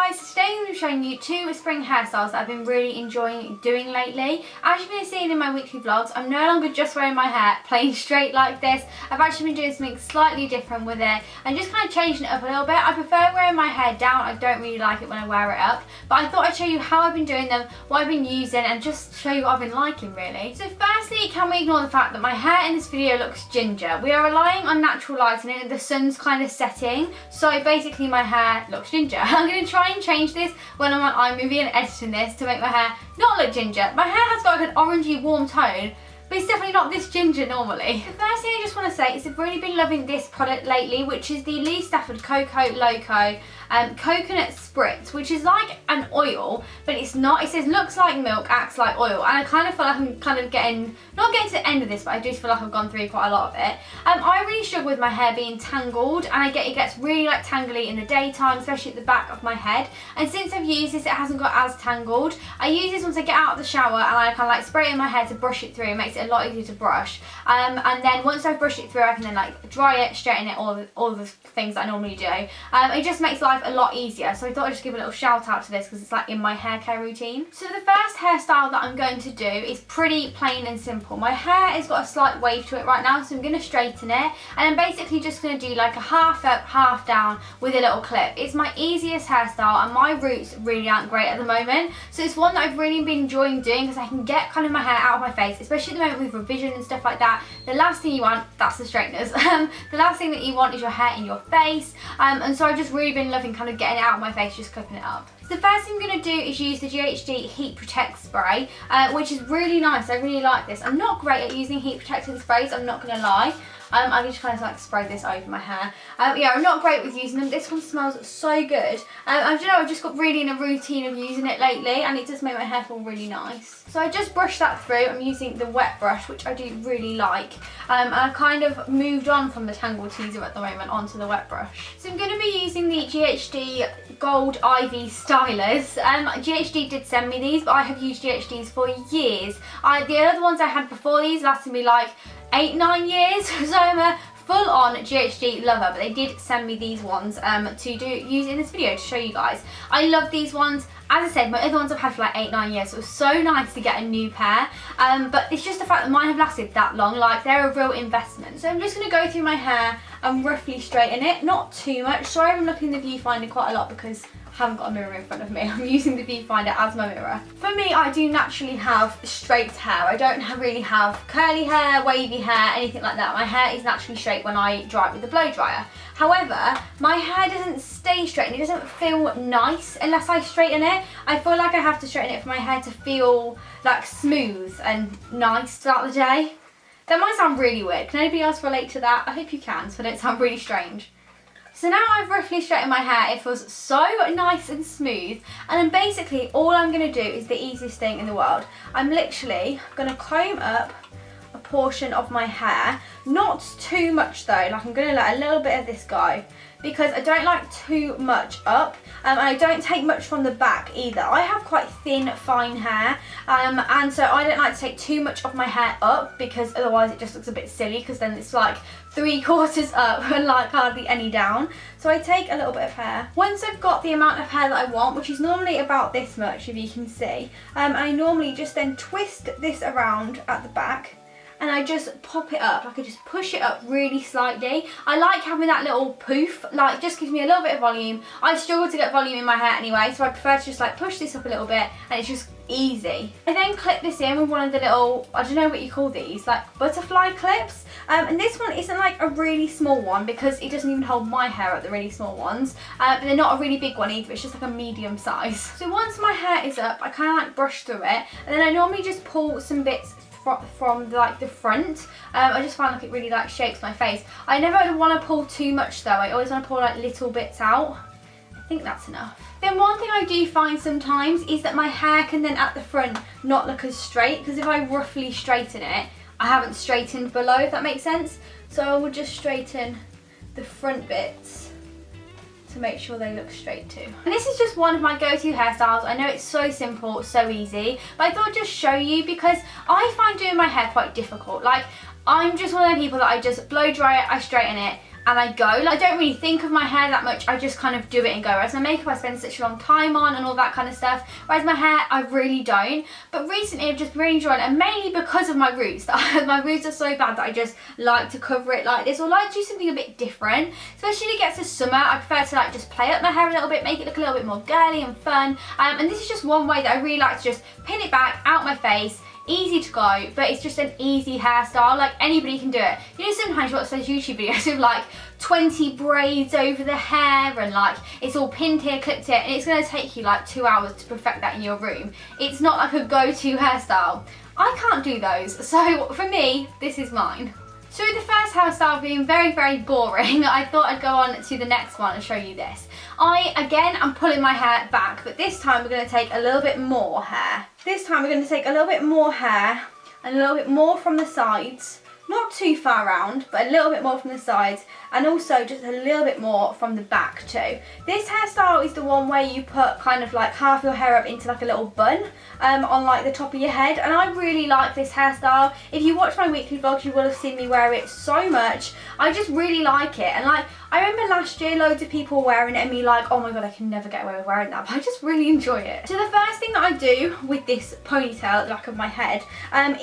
guys, today I'm going to be showing you 2 spring hairstyles that I've been really enjoying doing lately. As you've been seeing in my weekly vlogs, I'm no longer just wearing my hair plain straight like this. I've actually been doing something slightly different with it and just kind of changing it up a little bit. I prefer wearing my hair down. I don't really like it when I wear it up, but I thought I'd show you how I've been doing them, what I've been using, and just show you what I've been liking really. So firstly, can we ignore the fact that my hair in this video looks ginger? We are relying on natural lighting and the sun's kind of setting, so basically my hair looks ginger. I'm going to try and change this when I'm on iMovie and editing this to make my hair not look ginger. My hair has got like an orangey warm tone, but it's definitely not this ginger normally. The first thing I just want to say is I've really been loving this product lately, which is the Lee Stafford Cocoa Loco Coconut Spritz, which is like an oil, but it's not. It says looks like milk, acts like oil, and I kind of feel like I'm kind of not getting to the end of this, but I do feel like I've gone through quite a lot of it. I really struggle with my hair being tangled, and it gets really like tangly in the daytime, especially at the back of my head. And since I've used this, it hasn't got as tangled. I use this once I get out of the shower, and I kind of like spray it in my hair to brush it through. It makes it a lot easier to brush. And then once I've brushed it through, I can then like dry it, straighten it, all the things that I normally do. It just makes life a lot easier, so I thought I'd just give a little shout out to this because it's like in my hair care routine. So the first hairstyle that I'm going to do is pretty plain and simple. My hair has got a slight wave to it right now, so I'm going to straighten it, and I'm basically just going to do like a half up, half down with a little clip. It's my easiest hairstyle, and my roots really aren't great at the moment, so it's one that I've really been enjoying doing because I can get kind of my hair out of my face, especially at the moment with revision and stuff like that. The last thing you want, that's the straighteners. The last thing that you want is your hair in your face, and so I've just really been loving kind of getting it out of my face, just clipping it up. So the first thing I'm going to do is use the GHD Heat Protect Spray, which is really nice. I really like this. I'm not great at using heat protecting sprays, I'm not going to lie. I just kind of like spray this over my hair. Yeah, I'm not great with using them. This one smells so good. I don't know, I've just got really in a routine of using it lately, and it does make my hair feel really nice. So I just brushed that through. I'm using the wet brush, which I do really like. And I've kind of moved on from the Tangle Teaser at the moment onto the wet brush. So I'm going to be using the GHD Gold Ivy Stylers. GHD did send me these, but I have used GHDs for years. The other ones I had before these lasted me like 8-9 years, so I'm a full-on GHD lover, but they did send me these ones to use in this video to show you guys. I love these ones. As I said, my other ones I've had for like 8-9 years, so it was so nice to get a new pair, but it's just the fact that mine have lasted that long, like they're a real investment. So I'm just going to go through my hair and roughly straighten it, not too much. Sorry I'm looking in the viewfinder quite a lot because I haven't got a mirror in front of me. I'm using the viewfinder as my mirror. For me, I do naturally have straight hair. I don't really have curly hair, wavy hair, anything like that. My hair is naturally straight when I dry it with the blow dryer. However, my hair doesn't stay straight and it doesn't feel nice unless I straighten it. I feel like I have to straighten it for my hair to feel like smooth and nice throughout the day. That might sound really weird. Can anybody else relate to that? I hope you can, so it don't sound really strange. So now I've roughly straightened my hair, it feels so nice and smooth, and then basically all I'm going to do is the easiest thing in the world. I'm literally going to comb up a portion of my hair, not too much though, like I'm going to let a little bit of this go, because I don't like too much up, and I don't take much from the back either. I have quite thin, fine hair, and so I don't like to take too much of my hair up, because otherwise it just looks a bit silly, because then it's like 3/4 up and like hardly any down. So I take a little bit of hair. Once I've got the amount of hair that I want, which is normally about this much if you can see, I normally just then twist this around at the back, and I just pop it up. I could just push it up really slightly. I like having that little poof, like just gives me a little bit of volume. I struggle to get volume in my hair anyway, so I prefer to just like push this up a little bit, and it's just easy. I then clip this in with one of the little, I don't know what you call these, like butterfly clips. And this one isn't like a really small one because it doesn't even hold my hair at the really small ones. But they're not a really big one either, it's just like a medium size. So once my hair is up, I kind of like brush through it, and then I normally just pull some bits from like the front. I just find like it really like shapes my face. I never want to pull too much though. I always want to pull like little bits out. I think that's enough. Then one thing I do find sometimes is that my hair can then at the front not look as straight, because if I roughly straighten it, I haven't straightened below, if that makes sense. So I will just straighten the front bits to make sure they look straight too. And this is just one of my go-to hairstyles. I know it's so simple, so easy, but I thought I'd just show you because I find doing my hair quite difficult. Like, I'm just one of the people that I just blow dry it, I straighten it, and I go. Like, I don't really think of my hair that much, I just kind of do it and go. Whereas my makeup I spend such a long time on and all that kind of stuff, whereas my hair I really don't. But recently I've just really enjoyed it, and mainly because of my roots. My roots are so bad that I just like to cover it like this, or like do something a bit different. Especially when it gets to summer, I prefer to like just play up my hair a little bit, make it look a little bit more girly and fun. And this is just one way that I really like to just pin it back out my face. Easy to go, but it's just an easy hairstyle. Like, anybody can do it. You know, sometimes you watch those YouTube videos with like 20 braids over the hair and like it's all pinned here, clipped here, and it's going to take you like 2 hours to perfect that in your room. It's not like a go-to hairstyle. I can't do those, so for me, this is mine. So with the first hairstyle being very, very boring, I thought I'd go on to the next one and show you this. Again, I'm pulling my hair back, but this time we're going to take a little bit more hair. This time we're going to take a little bit more hair and a little bit more from the sides. Not too far around, but a little bit more from the sides, and also just a little bit more from the back too. This hairstyle is the one where you put kind of like half your hair up into like a little bun on like the top of your head, and I really like this hairstyle. If you watch my weekly vlogs, you will have seen me wear it so much. I just really like it, and like I remember last year loads of people wearing it and me like, oh my god, I can never get away with wearing that, but I just really enjoy it. So the first thing that I do with this ponytail at the back of my head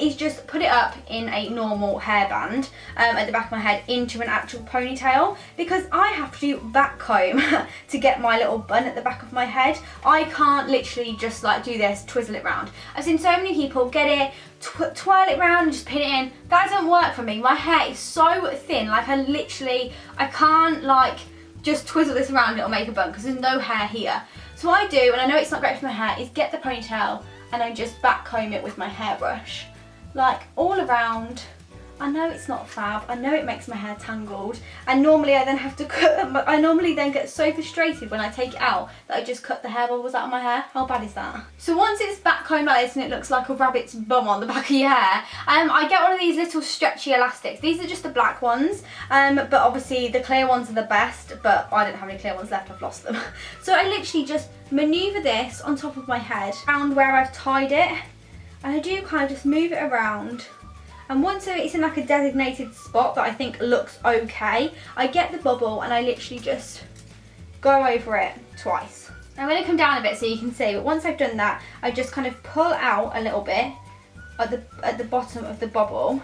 is just put it up in a normal hairband at the back of my head into an actual ponytail, because I have to back comb to get my little bun at the back of my head. I can't literally just like do this, twizzle it round. I've seen so many people get it, twirl it round and just pin it in. That doesn't work for me. My hair is so thin, like I can't like just twizzle this around and it'll make a bun because there's no hair here. So what I do, and I know it's not great for my hair, is get the ponytail and I just back comb it with my hairbrush, like all around. I know it's not fab, I know it makes my hair tangled, and normally I then have to cut, I normally then get so frustrated when I take it out that I just cut the hair bubbles out of my hair. How bad is that? So once it's back combed like this and it looks like a rabbit's bum on the back of your hair, I get one of these little stretchy elastics. These are just the black ones, but obviously the clear ones are the best, but I don't have any clear ones left, I've lost them. So I literally just manoeuvre this on top of my head, around where I've tied it, and I do kind of just move it around. And once it's in like a designated spot that I think looks okay, I get the bubble and I literally just go over it twice. I'm going to come down a bit so you can see, but once I've done that, I just kind of pull out a little bit at the bottom of the bubble,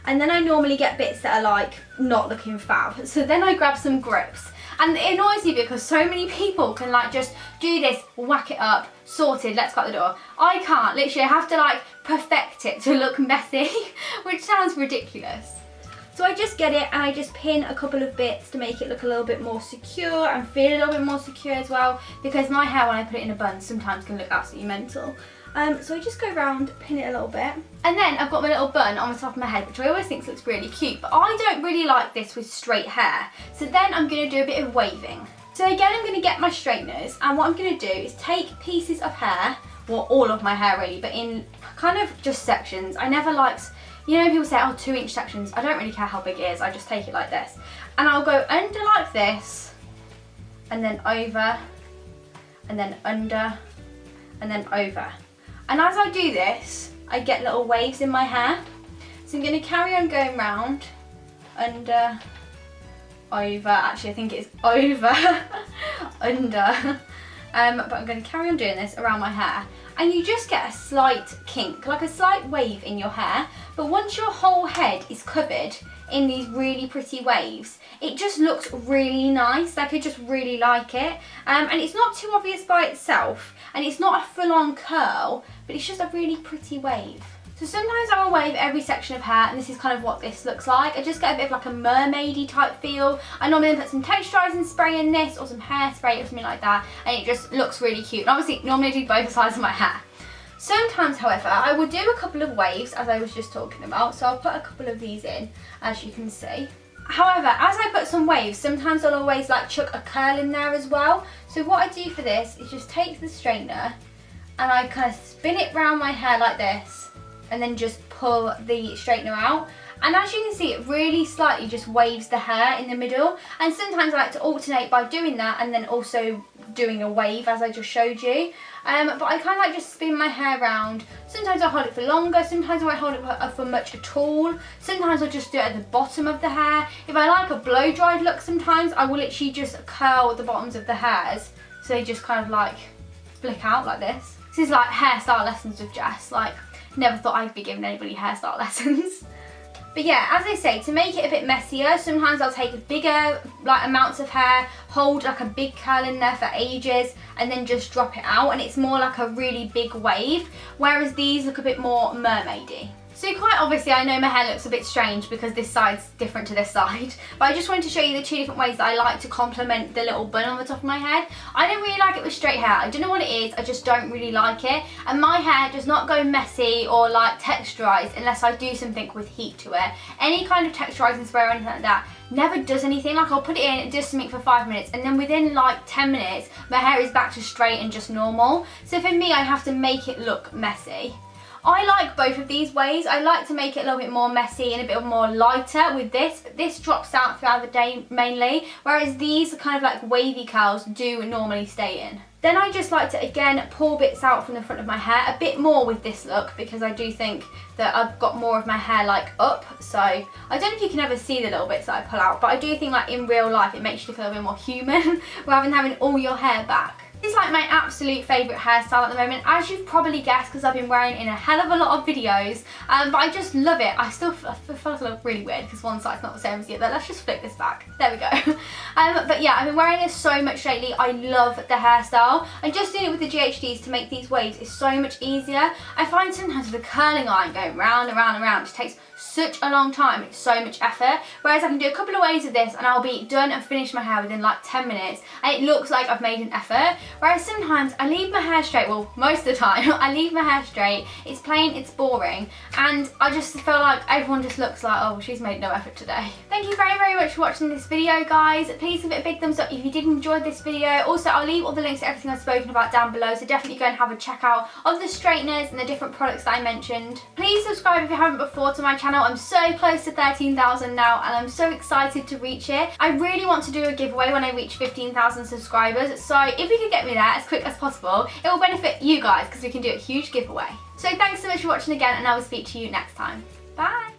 and then I normally get bits that are like not looking fab. So then I grab some grips. And it annoys me because so many people can like just do this, whack it up, sorted, let's go out the door. I can't, literally I have to like perfect it to look messy, which sounds ridiculous. So I just get it and I just pin a couple of bits to make it look a little bit more secure and feel a little bit more secure as well, because my hair when I put it in a bun sometimes can look absolutely mental. So I just go around, pin it a little bit, and then I've got my little bun on the top of my head, which I always think looks really cute, but I don't really like this with straight hair. So then I'm going to do a bit of waving. So again, I'm going to get my straighteners, and what I'm going to do is take pieces of hair, well all of my hair really, but in kind of just sections. I never liked, you know, people say, oh, 2-inch sections. I don't really care how big it is, I just take it like this. And I'll go under like this, and then over, and then under, and then over. And as I do this, I get little waves in my hair. So I'm going to carry on going round, under, over. Actually, I think it's over, under. But I'm going to carry on doing this around my hair. And you just get a slight kink, like a slight wave in your hair. But once your whole head is covered in these really pretty waves, it just looks really nice. Like, I just really like it. And it's not too obvious by itself, and it's not a full-on curl, but it's just a really pretty wave. So sometimes I will wave every section of hair, and this is kind of what this looks like. I just get a bit of like a mermaidy type feel. I normally put some texturizing spray in this, or some hairspray or something like that, and it just looks really cute. And obviously normally I do both sides of my hair. Sometimes, however, I will do a couple of waves, as I was just talking about, so I'll put a couple of these in, as you can see. However, as I put some waves, sometimes I'll always like chuck a curl in there as well. So what I do for this is just take the straightener and I kind of spin it round my hair like this, and then just pull the straightener out. And as you can see, it really slightly just waves the hair in the middle. And sometimes I like to alternate by doing that and then also doing a wave as I just showed you. But I kind of like just spin my hair around. Sometimes I hold it for longer, sometimes I won't hold it for much at all. Sometimes I'll just do it at the bottom of the hair. If I like a blow dried look, sometimes I will literally just curl the bottoms of the hairs so they just kind of like flick out like this. This is like hairstyle lessons with Jess. Like, never thought I'd be giving anybody hairstyle lessons. But yeah, as I say, to make it a bit messier, sometimes I'll take bigger like amounts of hair, hold like a big curl in there for ages, and then just drop it out, and it's more like a really big wave, whereas these look a bit more mermaidy. So quite obviously I know my hair looks a bit strange because this side's different to this side, but I just wanted to show you the two different ways that I like to complement the little bun on the top of my head. I don't really like it with straight hair. I don't know what it is, I just don't really like it. And my hair does not go messy or like texturized unless I do something with heat to it. Any kind of texturizing spray or anything like that never does anything. Like, I'll put it in, it does something for 5 minutes, and then within like 10 minutes my hair is back to straight and just normal. So for me, I have to make it look messy. I like both of these ways. I like to make it a little bit more messy and a bit more lighter with this. This drops out throughout the day mainly, whereas these kind of like wavy curls do normally stay in. Then I just like to, again, pull bits out from the front of my hair a bit more with this look, because I do think that I've got more of my hair like up. So I don't know if you can ever see the little bits that I pull out, but I do think like in real life it makes you look a little bit more human rather than having all your hair back. This is like my absolute favourite hairstyle at the moment, as you've probably guessed, because I've been wearing it in a hell of a lot of videos, but I just love it. I still feel like I look really weird because one side's not the same as the other. Let's just flick this back. There we go. But yeah, I've been wearing this so much lately. I love the hairstyle, and just doing it with the GHDs to make these waves is so much easier. I find sometimes with the curling iron going round and round and round, it takes such a long time, it's so much effort, whereas I can do a couple of waves of this and I'll be done and finished my hair within like 10 minutes and it looks like I've made an effort. Whereas sometimes I leave my hair straight, well most of the time I leave my hair straight, it's plain, it's boring, and I just feel like everyone just looks like, oh, she's made no effort today. Thank you very, very much for watching this video, guys. Please give it a big thumbs up if you did enjoy this video. Also, I'll leave all the links to everything I've spoken about down below, so definitely go and have a check out of the straighteners and the different products that I mentioned. Please subscribe if you haven't before to my channel. I'm so close to 13,000 now and I'm so excited to reach it. I really want to do a giveaway when I reach 15,000 subscribers, so if you could get me there as quick as possible, it will benefit you guys because we can do a huge giveaway. So thanks so much for watching again, and I will speak to you next time. Bye!